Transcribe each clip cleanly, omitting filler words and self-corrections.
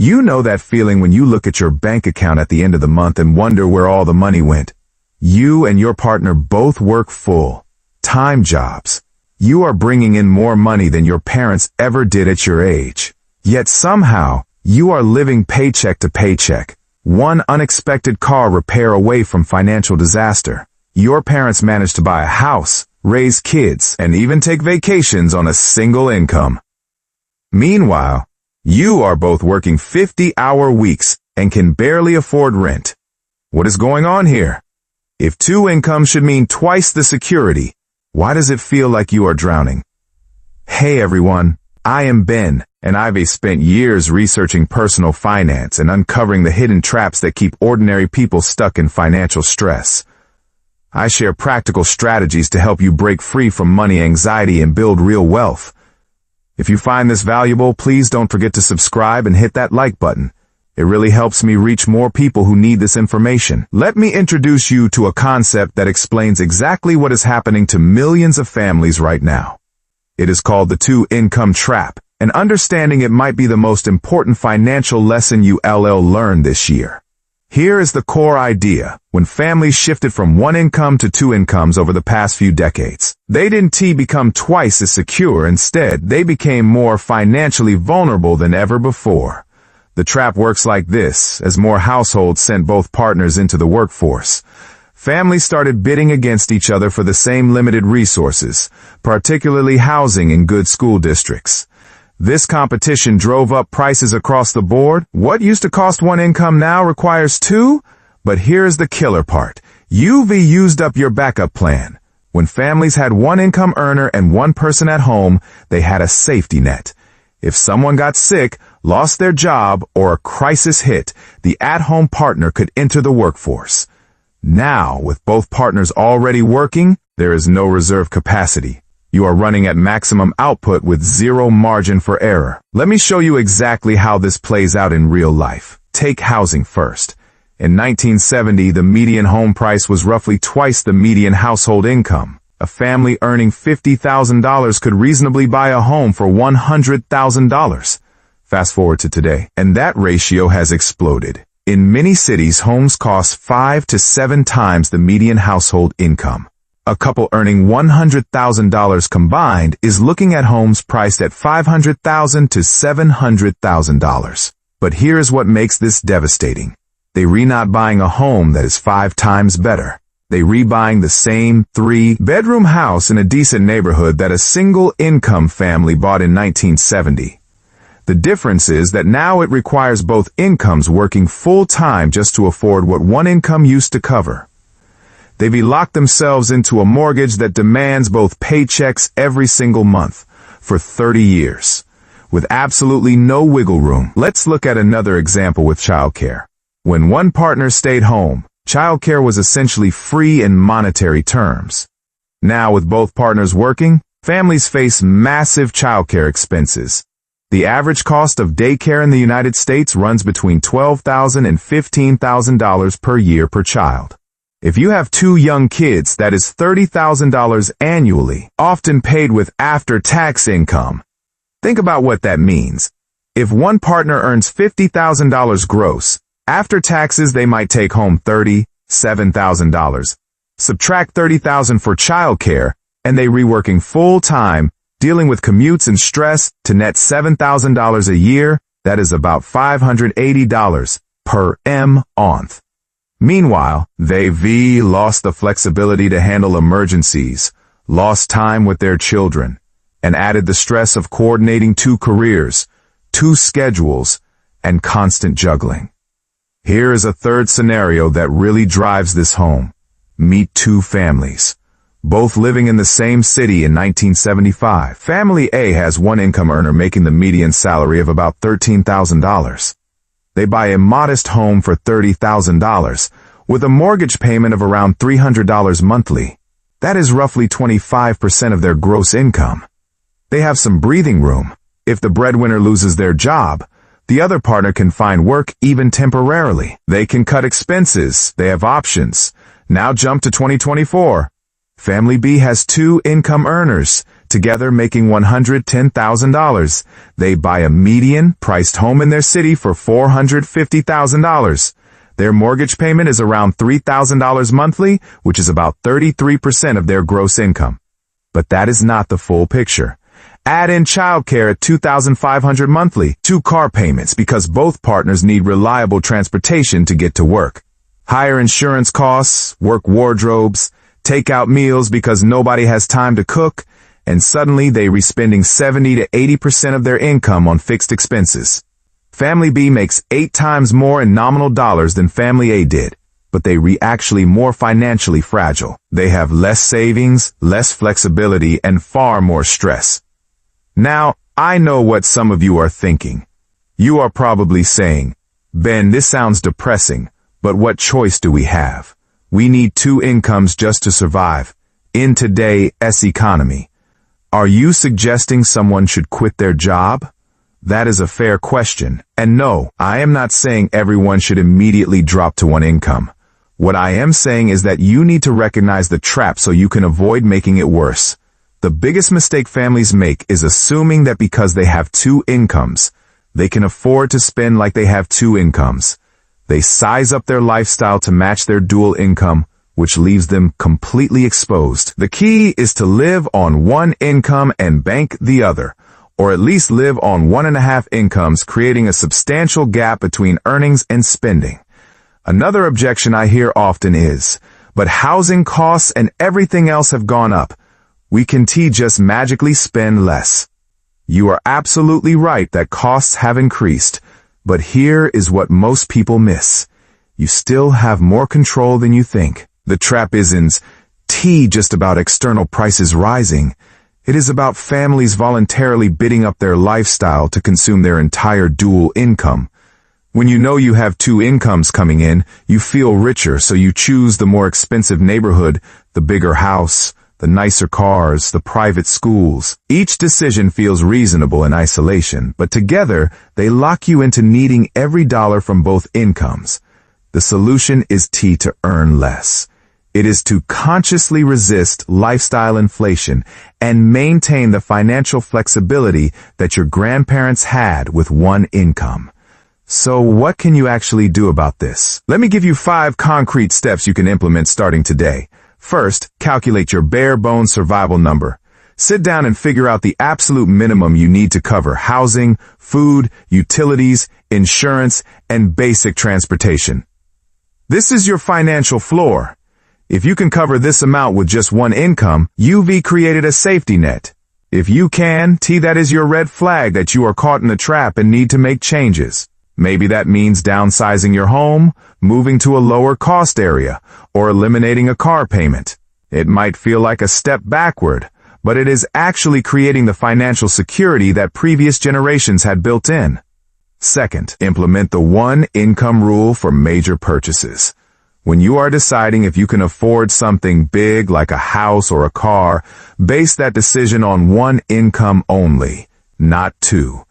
You know that feeling when you look at your bank account at the end of the month and wonder where all the money went. You and your partner both work full-time jobs. You are bringing in more money than your parents ever did at your age. Yet somehow, you are living paycheck to paycheck, one unexpected car repair away from financial disaster. Your parents managed to buy a house, raise kids, and even take vacations on a single income. Meanwhile, you are both working 50-hour weeks and can barely afford rent. What is going on here? If two incomes should mean twice the security, why does it feel like you are drowning? Hey everyone, I am Ben, and I've spent years researching personal finance and uncovering the hidden traps that keep ordinary people stuck in financial stress. I share practical strategies to help you break free from money anxiety and build real wealth. If you find this valuable, please don't forget to subscribe and hit that like button. It really helps me reach more people who need this information. Let me introduce you to a concept that explains exactly what is happening to millions of families right now. It is called the two-income trap, and understanding it might be the most important financial lesson you'll learn this year. Here is the core idea. When families shifted from one income to two incomes over the past few decades, they didn't become twice as secure. Instead, they became more financially vulnerable than ever before. The trap works like this. As more households sent both partners into the workforce, families started bidding against each other for the same limited resources, particularly housing in good school districts. This competition drove up prices across the board. What used to cost one income now requires two? But here's the killer part. You've used up your backup plan. When families had one income earner and one person at home, they had a safety net. If someone got sick, lost their job, or a crisis hit, the at-home partner could enter the workforce. Now, with both partners already working, there is no reserve capacity. You are running at maximum output with zero margin for error. Let me show you exactly how this plays out in real life. Take housing first. In 1970, the median home price was roughly twice the median household income. A family earning $50,000 could reasonably buy a home for $100,000. Fast forward to today, and that ratio has exploded. In many cities, homes cost 5 to 7 times the median household income. A couple earning $100,000 combined is looking at homes priced at $500,000 to $700,000. But here's what makes this devastating. They not buying a home that is 5 times better. They rebuying the same 3-bedroom house in a decent neighborhood that a single-income family bought in 1970. The difference is that now it requires both incomes working full-time just to afford what one income used to cover. They've locked themselves into a mortgage that demands both paychecks every single month for 30 years, with absolutely no wiggle room. Let's look at another example with childcare. When one partner stayed home, childcare was essentially free in monetary terms. Now, with both partners working, families face massive childcare expenses. The average cost of daycare in the United States runs between $12,000 and $15,000 per year per child. If you have 2 young kids, that is $30,000 annually, often paid with after-tax income. Think about what that means. If one partner earns $50,000 gross, after taxes they might take home $37,000. Subtract $30,000 for childcare, and they reworking full-time, dealing with commutes and stress to net $7,000 a year. That is about $580 per month. Meanwhile, they've lost the flexibility to handle emergencies, lost time with their children, and added the stress of coordinating 2 careers, 2 schedules, and constant juggling. Here is a third scenario that really drives this home. Meet 2 families, both living in the same city in 1975. Family A has one income earner making the median salary of about $13,000. They buy a modest home for $30,000, with a mortgage payment of around $300 monthly. That is roughly 25% of their gross income. They have some breathing room. If the breadwinner loses their job, the other partner can find work even temporarily. They can cut expenses. They have options. Now jump to 2024. Family B has 2 income earners, together making $110,000. They buy a median-priced home in their city for $450,000. Their mortgage payment is around $3,000 monthly, which is about 33% of their gross income. But that is not the full picture. Add in childcare at $2,500 monthly, 2 car payments because both partners need reliable transportation to get to work, higher insurance costs, work wardrobes, take-out meals because nobody has time to cook, and suddenly they are spending 70 to 80% of their income on fixed expenses. Family B makes 8 times more in nominal dollars than Family A did, but they are actually more financially fragile. They have less savings, less flexibility, and far more stress. Now, I know what some of you are thinking. You are probably saying, Ben, this sounds depressing, but what choice do we have? We need 2 incomes just to survive in today's economy. Are you suggesting someone should quit their job? That is a fair question, and no, I am not saying everyone should immediately drop to 1 income. What I am saying is that you need to recognize the trap so you can avoid making it worse. The biggest mistake families make is assuming that because they have 2 incomes, they can afford to spend like they have 2 incomes. They size up their lifestyle to match their dual income, which leaves them completely exposed. The key is to live on 1 income and bank the other, or at least live on 1.5 incomes, creating a substantial gap between earnings and spending. Another objection I hear often is, but housing costs and everything else have gone up. We can just magically spend less. You are absolutely right that costs have increased, but here is what most people miss. You still have more control than you think. The trap isn't just about external prices rising. It is about families voluntarily bidding up their lifestyle to consume their entire dual income. When you know you have 2 incomes coming in, you feel richer, so you choose the more expensive neighborhood, the bigger house, the nicer cars, the private schools. Each decision feels reasonable in isolation, but together they lock you into needing every dollar from both incomes. The solution is to earn less. It is to consciously resist lifestyle inflation and maintain the financial flexibility that your grandparents had with 1 income. So what can you actually do about this? Let me give you 5 concrete steps you can implement starting today. First, calculate your bare-bones survival number. Sit down and figure out the absolute minimum you need to cover housing, food, utilities, insurance, and basic transportation. This is your financial floor. If you can cover this amount with just 1 income, you've created a safety net. If you can, that is your red flag that you are caught in the trap and need to make changes. Maybe that means downsizing your home, moving to a lower cost area, or eliminating a car payment. It might feel like a step backward, but it is actually creating the financial security that previous generations had built in. Second, implement the 1 income rule for major purchases. When you are deciding if you can afford something big like a house or a car, base that decision on 1 income only, not 2.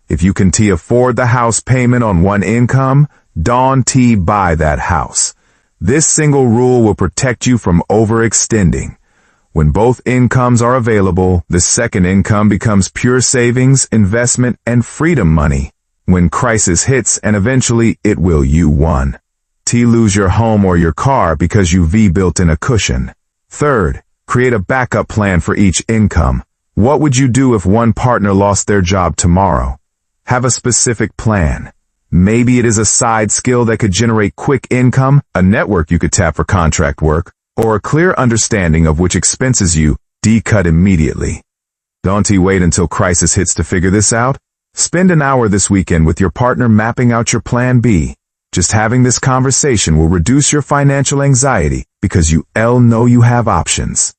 If you can afford the house payment on 1 income, don't buy that house. This single rule will protect you from overextending. When both incomes are available, the second income becomes pure savings, investment, and freedom money. When crisis hits, and eventually it will, you won. Lose your home or your car because you've built in a cushion. Third, create a backup plan for each income. What would you do if one partner lost their job tomorrow? Have a specific plan. Maybe it is a side skill that could generate quick income, a network you could tap for contract work, or a clear understanding of which expenses you cut immediately. Don't wait until crisis hits to figure this out. Spend an hour this weekend with your partner mapping out your plan B. Just having this conversation will reduce your financial anxiety because you know you have options.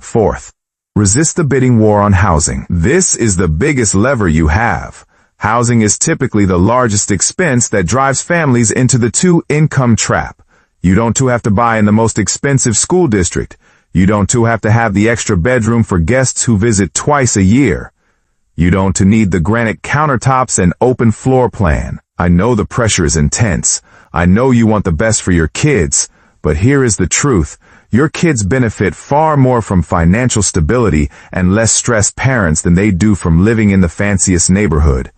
Fourth, resist the bidding war on housing. This is the biggest lever you have. Housing is typically the largest expense that drives families into the 2-income trap. You don't have to buy in the most expensive school district. You don't have to have the extra bedroom for guests who visit twice a year. You don't need the granite countertops and open floor plan. I know the pressure is intense. I know you want the best for your kids, but here is the truth. Your kids benefit far more from financial stability and less stressed parents than they do from living in the fanciest neighborhood.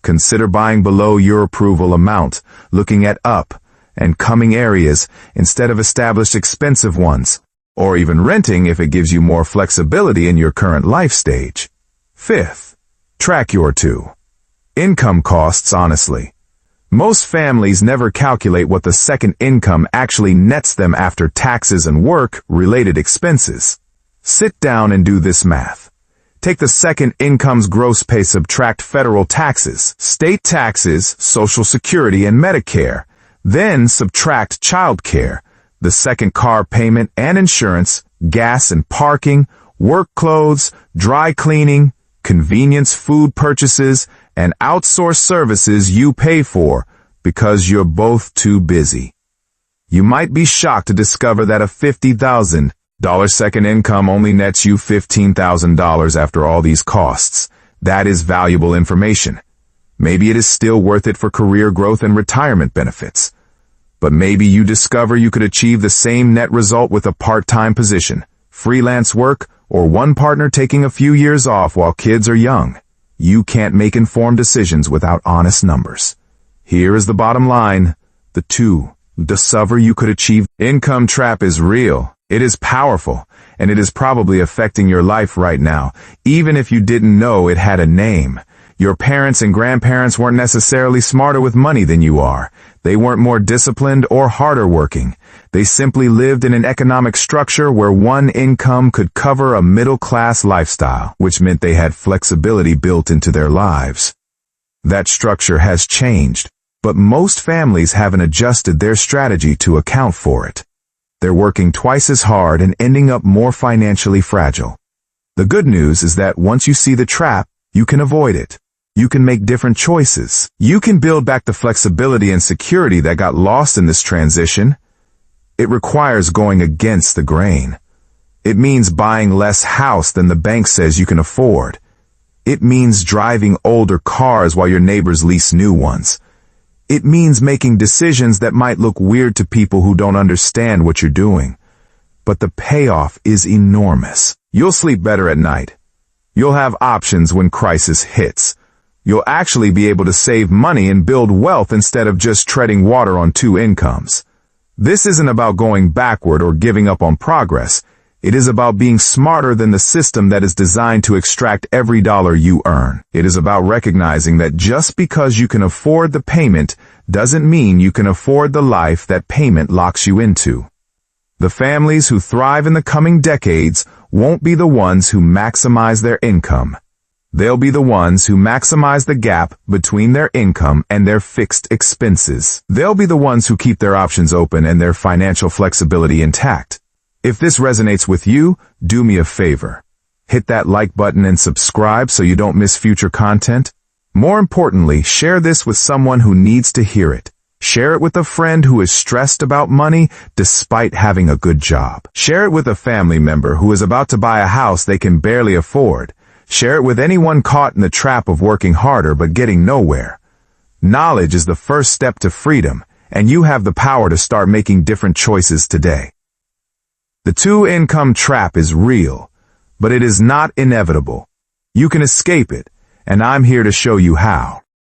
Consider buying below your approval amount, looking at up and coming areas instead of established expensive ones, or even renting if it gives you more flexibility in your current life stage. Fifth, track your income costs honestly. Most families never calculate what the second income actually nets them after taxes and work-related expenses. Sit down and do this math. Take the second income's gross pay, subtract federal taxes, state taxes, Social Security, and Medicare. Then subtract child care, the second car payment and insurance, gas and parking, work clothes, dry cleaning, convenience food purchases, and outsourced services you pay for because you're both too busy. You might be shocked to discover that a $50,000 second income only nets you $15,000 after all these costs. That is valuable information. Maybe it is still worth it for career growth and retirement benefits. But maybe you discover you could achieve the same net result with a part-time position, freelance work, or one partner taking a few years off while kids are young. You can't make informed decisions without honest numbers. Here is the bottom line. Discover you could achieve. Income trap is real. It is powerful, and it is probably affecting your life right now, even if you didn't know it had a name. Your parents and grandparents weren't necessarily smarter with money than you are. They weren't more disciplined or harder working. They simply lived in an economic structure where one income could cover a middle-class lifestyle, which meant they had flexibility built into their lives. That structure has changed, but most families haven't adjusted their strategy to account for it. They're working twice as hard and ending up more financially fragile. The good news is that once you see the trap, you can avoid it. You can make different choices. You can build back the flexibility and security that got lost in this transition. It requires going against the grain. It means buying less house than the bank says you can afford. It means driving older cars while your neighbors lease new ones. It means making decisions that might look weird to people who don't understand what you're doing. But the payoff is enormous. You'll sleep better at night. You'll have options when crisis hits. You'll actually be able to save money and build wealth instead of just treading water on two incomes. This isn't about going backward or giving up on progress. It is about being smarter than the system that is designed to extract every dollar you earn. It is about recognizing that just because you can afford the payment doesn't mean you can afford the life that payment locks you into. The families who thrive in the coming decades won't be the ones who maximize their income. They'll be the ones who maximize the gap between their income and their fixed expenses. They'll be the ones who keep their options open and their financial flexibility intact. If this resonates with you, do me a favor. Hit that like button and subscribe so you don't miss future content. More importantly, share this with someone who needs to hear it. Share it with a friend who is stressed about money despite having a good job. Share it with a family member who is about to buy a house they can barely afford. Share it with anyone caught in the trap of working harder but getting nowhere. Knowledge is the first step to freedom, and you have the power to start making different choices today. The two-income trap is real, but it is not inevitable. You can escape it, and I'm here to show you how.